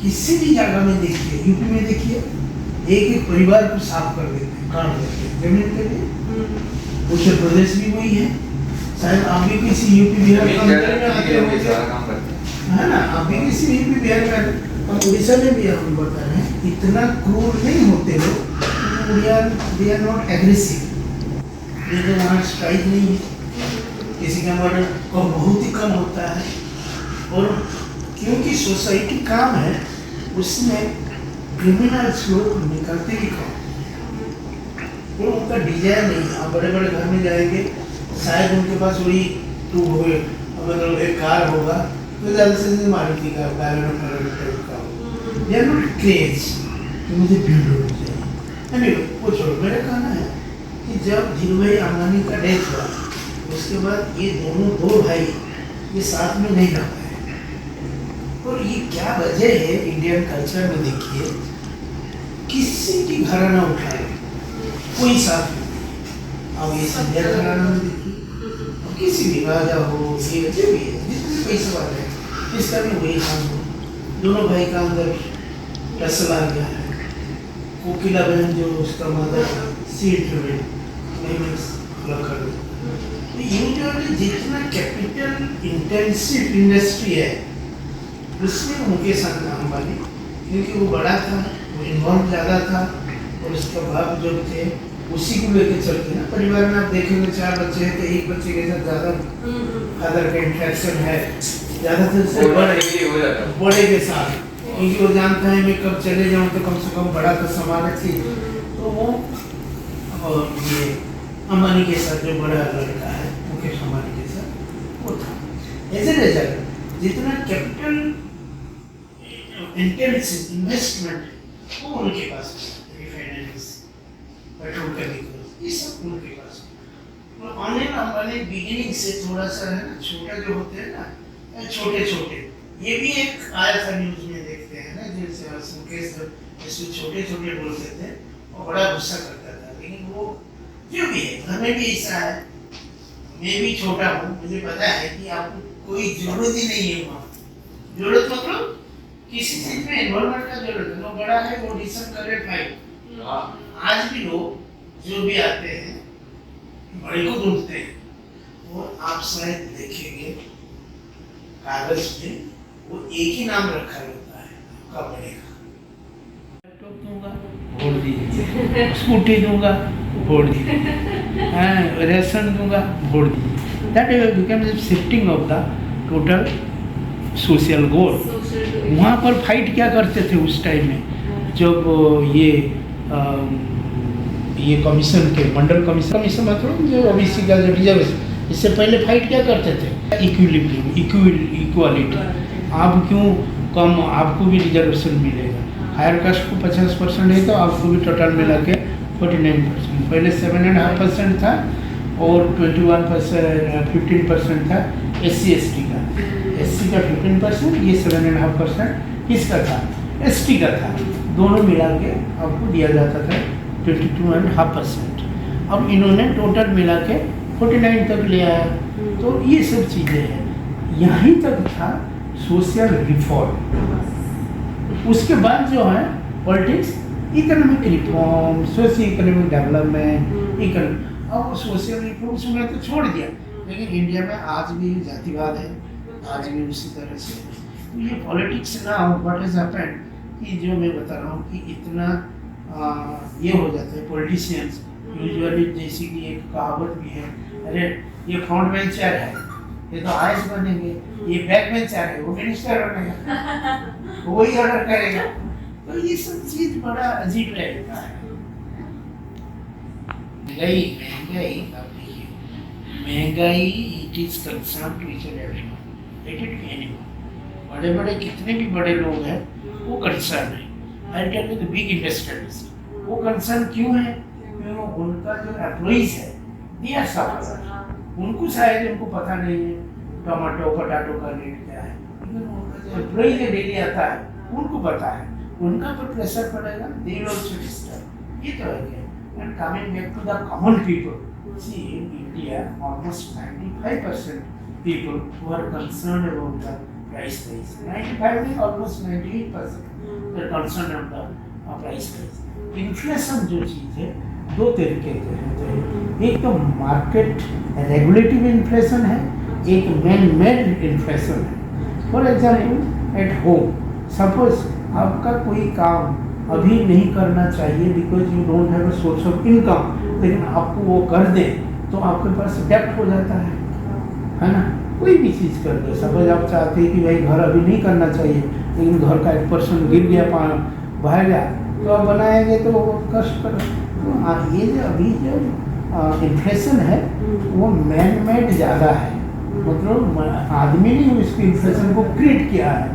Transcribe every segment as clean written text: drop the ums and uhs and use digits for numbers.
किसी भी जगह में देखिए, यूपी में देखिए, एक एक परिवार को साफ कर देते हैं, काट देते हैं जमीन के लिए। उत्तर प्रदेश भी वही है, शायद आप भी किसी यूपी बिहार में आते होंगे, है ना, आप भी किसी यूपी बिहार में, और उड़ीसा में भी हम बता रहे हैं, इतना क्रूर नहीं होते लोग, दे आर नॉट एग्रेसिव। ये तो वहाँ स्ट्राइक नहीं है, किसी का मर्डर को बहुत ही कम होता है। और क्योंकि सोसाइटी काम है, उसमें क्रिमिनल्स लोग निकलते ही कम, वो उनका डिजायर नहीं है। आप बड़े बड़े घर में जाएंगे, शायद उनके पास वही टू हो, मतलब एक कार होगा, तो ज़्यादा से मारुति का बैलेनो टाइप का हो, दे आर नॉट क्रेज कि मुझे भीड़ होनी चाहिए। anyway, वो छोड़ो, मेरा कहना है कि जब धीरूभाई अंबानी का डेथ हुआ, उसके बाद ये दोनों दो भाई ये साथ में नहीं रह पाए। और ये क्या वजह है, इंडियन कल्चर में देखिए, किसी की घराना उठाए कोई साथ में, अब ये संध्या घराना में देखिए, किसी भी राजा हो, ये जो भी है, जितने पैसे वाले हैं, इसका भी वही काम हो, दोनों भाई का अंदर टसल आ गया है। कोकिला बहन जो उसका मदर सीट में रखा, यूजुअली जितना कैपिटल इंटेंसिव इंडस्ट्री है उसमें मुकेश अंबानी, क्योंकि वो बड़ा था, वो इन्वॉल्व ज़्यादा था, और उसके बाप जो थे उसी को लेके चलते ना। परिवार में आप देखेंगे 4 बच्चे हैं तो एक बच्चे के साथ ज़्यादा फादर का इंट्रैक्शन है, ज़्यादातर से बड़े के साथ, क्योंकि वो जानता है मैं कब चले जाऊँ तो कम से कम बड़ा तो संभाले थी। तो वो, और ये अंबानी के साथ जो बड़ा लड़का है मुकेश अंबानी के साथ वो था। एज ए रिजल्ट जितना कैपिटल इंटेंसिव इन्वेस्टमेंट वो उनके पास है, रिफाइनरीज, पेट्रोल केमिकल्स, ये सब उनके पास है। और अनिल अंबानी बिगिनिंग से थोड़ा सा है ना, छोटा जो होते हैं ना, छोटे छोटे, ये भी एक आया था न्यूज में, देखते हैं ना, जैसे मुकेश जैसे छोटे छोटे बोलते थे और बड़ा गुस्सा करता था, लेकिन वो जो भी है, हमें भी ऐसा है, मैं भी छोटा हूँ, मुझे पता है कि आपको कोई जरूरत ही नहीं है वहाँ, जरूरत मतलब किसी चीज में इन्वॉल्वमेंट का जरूरत है। वो बड़ा है, वो डिसीजन करे फाइल। आज भी लोग जो भी आते हैं बड़े को ढूंढते हैं, और आप शायद देखेंगे कागज में वो एक ही नाम रखा होता है आपका बड़े का, लैपटॉप दूंगा वोट दीजिए, स्कूटी दूंगा वोट दीजिए, हाँ राशन दूंगा वोट दीजिए। That becomes shifting of the total social goal. वहाँ पर फाइट क्या करते थे उस टाइम में, जब ये कमीशन के मंडल कमीशन मतलब जो ओबीसी का जो रिजर्वेशन, इससे पहले फाइट क्या करते थे, इक्विलिब्रियम, इक्वालिटी। आप क्यों कम, आपको भी रिजर्वेशन मिलेगा, हायर कास्ट को 50% है तो आपको भी टोटल मिला के 49%, पहले 7.5% था, और 15% था SC/ST का, SC का 15%, ये 7.5% किसका था, ST का था, दोनों मिला के आपको दिया जाता था 22.5%। अब इन्होंने टोटल मिला के 49 तक ले आया। तो ये सब चीज़ें हैं, यहीं तक था सोशल रिफॉर्म। उसके बाद जो है politics, economic reform, socio economic development, अब सोशल रिफॉर्म्स में तो छोड़ दिया, लेकिन इंडिया में आज भी जातिवाद है, आज भी उसी तरह से। तो ये पॉलिटिक्स ना हो, व्हाट हैज हैपेंड, कि जो मैं बता रहा हूँ कि इतना ये हो जाता है पॉलिटिशियंस यूजुअली, जैसे कि एक कहावत भी है, अरे ये फ्रंट बेंचर है, ये तो आईएएस बनेंगे, ये बैक बेंचर है, वो मिनिस्टर बनेगा, वही ऑर्डर करेगा। तो ये सब चीज बड़ा अजीब लगता है। महंगाई it is concern to each and everyone, let it be anyone. बड़े बड़े कितने भी बड़े लोग हैं वो कंसर्न है। I tell you the big investors, वो कंसर्न क्यों है, क्योंकि उनका जो एम्प्लॉइज है दे आर सफर, उनको शायद उनको पता नहीं है टमाटो पटाटो का रेट क्या है, लेकिन उनका जो एम्प्लॉइज डेली आता है उनको पता है, उनका पर प्रेशर पड़ेगा, दे विल आल्सो डिस्टर्ब। ये तो है। And coming back to the common people, see in India almost 95% people who are concerned about the price raise. 95 means almost 98% they're concerned on the price raise. Inflation जो चीज़ है दो तरीके के होते हैं, एक तो मार्केट रेगुलेटिव इन्फ्लेशन है, एक मैन मेड इन्फ्लेशन है। For example at home suppose आपका कोई काम अभी नहीं करना चाहिए because you don't have a source of income, लेकिन आपको वो कर दे तो आपके पास डेप्ट हो जाता है ना। कोई भी चीज़ कर दे, सपोज आप चाहते हैं कि भाई घर अभी नहीं करना चाहिए लेकिन घर का 1% गिर गया, बह गया, तो आप बनाएंगे तो कष्ट करो। तो ये जो अभी जो इन्फ्लेशन है वो मैन मेड ज़्यादा है, मतलब आदमी ने इसके इन्फ्लेशन को क्रिएट किया है।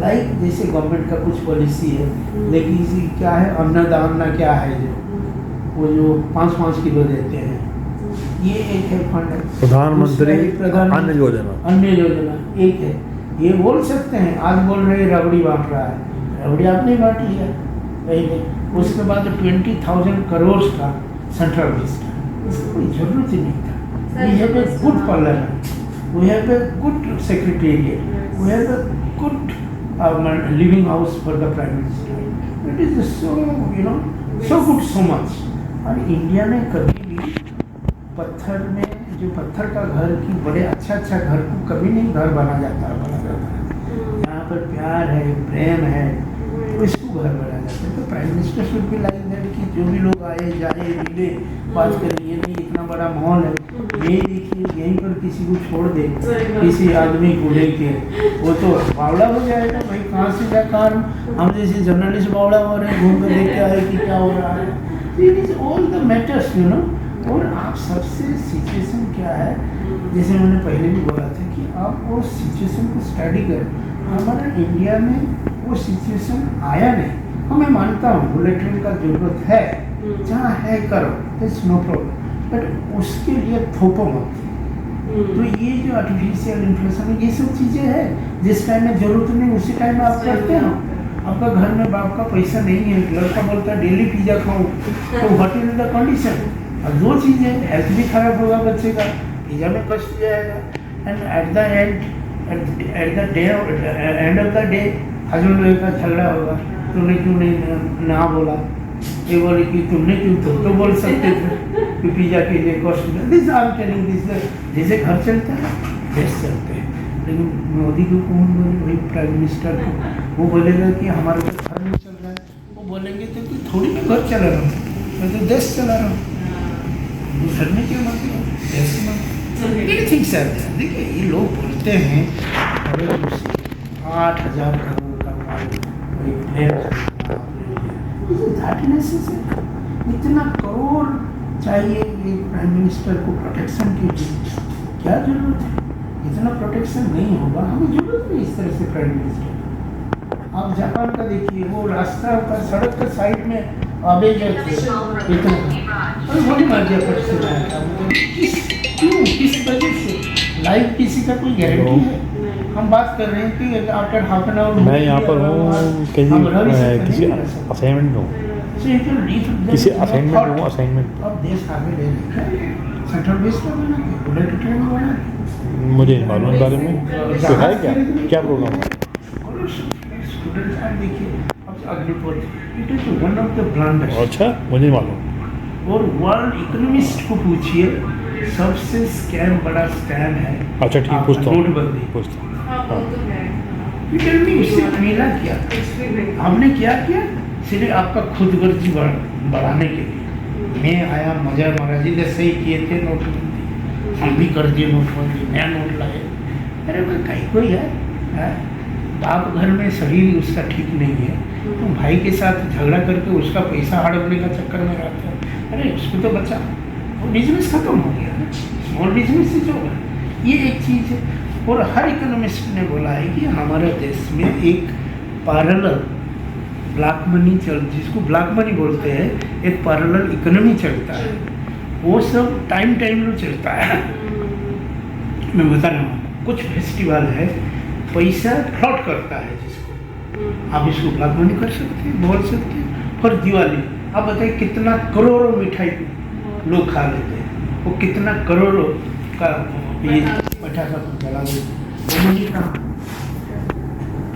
लाइक जैसे गवर्नमेंट का कुछ पॉलिसी है, लेकिन इसी क्या है अन्नदान ना क्या है जो वो जो 5-5 किलो देते हैं, ये एक है फंड है। प्रधानमंत्री अन्न योजना एक है, ये बोल सकते हैं। आज बोल रहे हैं रबड़ी बांट रहा है, रबड़ी आपने बांट लिया पहले, उसके बाद 20,000 करोड़ का सेंट्रल लिस्ट है, इसकी कोई जरूरत ही नहीं था। We have a good parliament, we have a good secretariat, we have a good living house for the prime minister. It is so so good so much. और इंडिया में कभी भी पत्थर में जो पत्थर का घर की बड़े अच्छा घर को कभी नहीं घर बना जाता है। यहाँ पर प्यार है, प्रेम है, तो इसको घर बना जाता है। तो prime minister should be like that कि जो भी लोग आए जाए मिले बात करें, ये नहीं इतना बड़ा माहौल है, यही देखिए यहीं पर किसी को छोड़ दे, किसी आदमी को लेके वो तो बावड़ा हो जाएगा। भाई कहाँ से जाकर हम जैसे जर्नलिस्ट बावड़ा हो रहे हैं, घूम कर देख के आए कि क्या हो रहा है। It is all the matters और आप सबसे सिचुएशन क्या है, जैसे मैंने पहले भी बोला था कि आप वो सिचुएशन को स्टडी करें। हमारा इंडिया में वो सिचुएशन आया नहीं। मैं मानता हूँ बुलेटिन का जरूरत है, जहाँ है करो, इट्स नो प्रॉब्लम, बट उसके लिए थोपो मत। तो ये जो आर्टिफिशियल इन्फ्लेशन है, ये सब चीज़ें हैं जिस टाइम में जरूरत नहीं उसी टाइम में आप करते हो। आपका घर में बाप का पैसा नहीं है, लड़का बोलता है डेली पिज्जा खाऊं, तो व्हाट इज द कंडीशन। अब दो चीज़ें, हेल्थ भी खराब होगा बच्चे का, पिज्जा में कष्ट जाएगा, and at the end of the day हजम लोहे का झगड़ा होगा। तुमने क्यों नहीं ना बोला, ये बोले कि तुमने क्यों तो बोल सकते थे कि पिज्जा के लिए cost this I am telling this. जैसे घर चलता है देश चलते हैं, लेकिन मोदी को कौन बोले, वही प्राइम मिनिस्टर को वो बोलेगा कि हमारे घर नहीं चल रहा है, वो बोलेंगे तो कि थोड़ी मैं घर चला रहा हूँ, मैं तो देश चला रहा हूँ। घर में क्या मतलब देश में एनीथिंग सर। देखिए ये लोग बोलते हैं 8,000 करोड़ का माल इतना करोड़ चाहिए ये प्राइम मिनिस्टर को प्रोटेक्शन के लिए, क्या जरूरत है? इतना प्रोटेक्शन नहीं होगा, हमें जरूरत नहीं इस तरह से प्राइम मिनिस्टर। आप जापान का देखिए, वो रास्ता का सड़क के साइड में आबे जाते इतना और गोली मार दिया पर से क्यों, किस वजह से? लाइफ किसी का कोई गारंटी है? हम बात कर रहे हैं कि आफ्टर हाफ एन आवर मैं यहाँ पर हूँ किसी असाइनमेंट में हूँ, किसी असाइनमेंट में असाइनमेंट। अब देश आगे ले रहे हैं, सेंट्रल बेस पर बना के बुलेट ट्रेन बना के, मुझे नहीं मालूम इस बारे में तो है क्या प्रोग्राम है। स्टूडेंट्स आप देखिए, अब Agnipath it is one of the broadest. अच्छा मुझे नहीं मालूम। और वर्ल्ड इकोनॉमिस्ट को पूछिए, सबसे स्कैम बड़ा स्कैम है। अच्छा ठीक पूछता हूँ, नोटबंदी पूछता हूँ। उससे मिला क्या, हमने क्या किया? सिर्फ आपका खुद गर्जी बढ़ाने के लिए मैं आया, मजा मारा जी जैसे ही किए थे नोटबंदी, हम भी कर दिए नोटबंदी, नया नोट लाए। अरे भाई कहीं कोई है? बाप घर में शरीर उसका ठीक नहीं है, तुम भाई के साथ झगड़ा करके उसका पैसा हड़पने का चक्कर में रहते हो। अरे उसको तो बचा, वो बिजनेस खत्म हो गया ना, स्मॉल बिजनेस ही जो है। ये एक चीज़ है। और हर इकोनॉमिस्ट ने बोला है कि हमारे देश में एक पैरेलल ब्लैक मनी जिसको ब्लैक मनी बोलते हैं, एक पैरेलल इकोनॉमी चलता है। वो सब टाइम में चलता है। मैं बता रहा हूँ, कुछ फेस्टिवल है पैसा फ्लॉट करता है जिसको, आप इसको ब्लैक मनी कर सकते हैं, बोल सकते हैं। और दिवाली आप बताइए कितना करोड़ों मिठाई लोग खा लेते हैं, वो कितना करोड़ों का ये पटाखा जला देते हैं।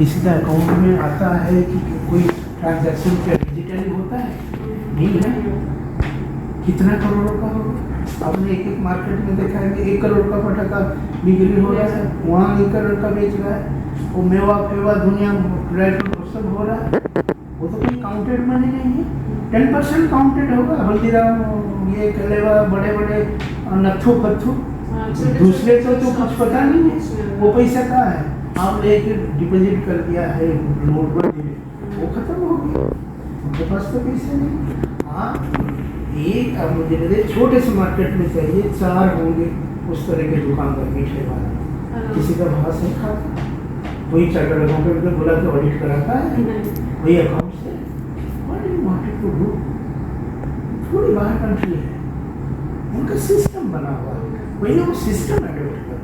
किसी का अकाउंट में आता है कि कोई ट्रांजैक्शन क्या डिजिटली होता है? नहीं है। कितना करोड़ों का होगा? आपने एक एक मार्केट में देखा है कि 1 करोड़ का पटाखा बिक्री हो रहा है, वहाँ 1 करोड़ का बेच रहा है। वो मेवा फेवा दुनिया सब हो रहा है, वो तो कोई काउंटेड मनी नहीं है। 10% काउंटेड होगा। हल्दीराम ये कलेवा बड़े बड़े नत्थु पत्थु, दूसरे को तो कुछ पता नहीं है वो पैसा कहाँ है। आप लेके डिपॉजिट कर दिया है नोटबंदी में, वो खत्म हो गया, उनके पास तो पैसे नहीं। हाँ, एक अब मुझे लगे छोटे से मार्केट में चाहिए 4 होंगे उस तरह के दुकानदार मीठे वाला, किसी का भाव से खाता, वही चार्टर्ड अकाउंटेंट को बुला के ऑडिट कराता है, वही अकाउंट से। What do you wanted to do? थोड़ी बाहर कंट्री है, उनका सिस्टम बना हुआ है, वही वो सिस्टम एडॉप्ट कर।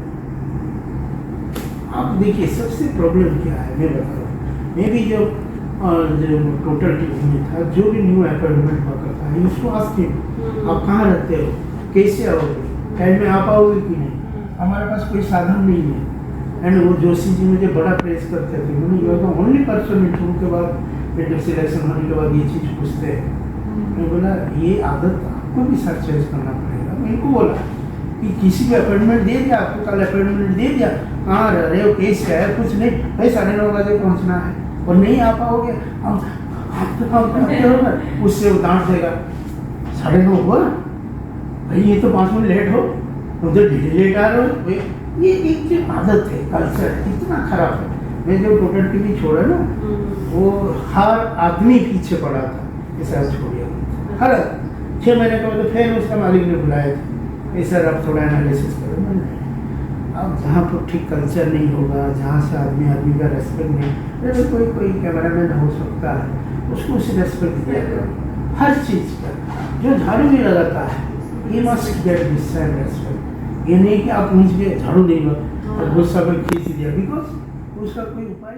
आप देखिए सबसे प्रॉब्लम क्या है, मैं बता रहा हूँ। मैं भी जो टोटल टीम में था, जो भी न्यू अपॉइंटमेंट हुआ करता है उसको आस्क हिम, आप कहाँ रहते हो, कैसे आओगे, टाइम में आ पाओगे कि नहीं? हमारे पास कोई साधन नहीं है। एंड वो जोशी जी मुझे बड़ा प्रेस करते थे, मैंने you are the only person interview के बाद इंटर सिलेक्शन होने के बाद ये चीज़ पूछते हैं। मैं बोला ये आदत आपको भी सर्चेज करना पड़ेगा। मैं इनको बोला कि किसी भी अपॉइंटमेंट दे दिया, आपको कल अपॉइंटमेंट दे दिया, कहाँ रह रहे हो, कैसे है, कुछ नहीं भाई, 9:30 बजे पहुँचना है और नहीं आ पाओगे, हम आप तो काम करते हो, उससे वो डांट देगा। 9:30 हुआ भाई, ये तो 5 मिनट लेट हो, उधर लेट आ रहे हो। ये एक जो आदत है, कल्चर इतना खराब है। मैं जो टोटल टीवी छोड़ा ना, वो हर आदमी पीछे पड़ा था, ऐसा छोड़ दिया हर 6 महीने के बाद। तो फिर उसका मालिक ने बुलाया था, सर आप थोड़ा एनालिसिस करो। मैंने अब जहाँ पर ठीक कल्चर नहीं होगा, जहाँ से आदमी आदमी का रेस्पेक्ट नहीं, कोई कैमरामैन हो सकता है, उसको उसे रेस्पेक्ट दिया करो हर चीज़ का। जो झाड़ू भी लगाता है, ये must get this same respect. ये नहीं कि आप पहुँच गए झाड़ू नहीं लो और गुस्सा में खींच दिया, बिकॉज उसका कोई उपाय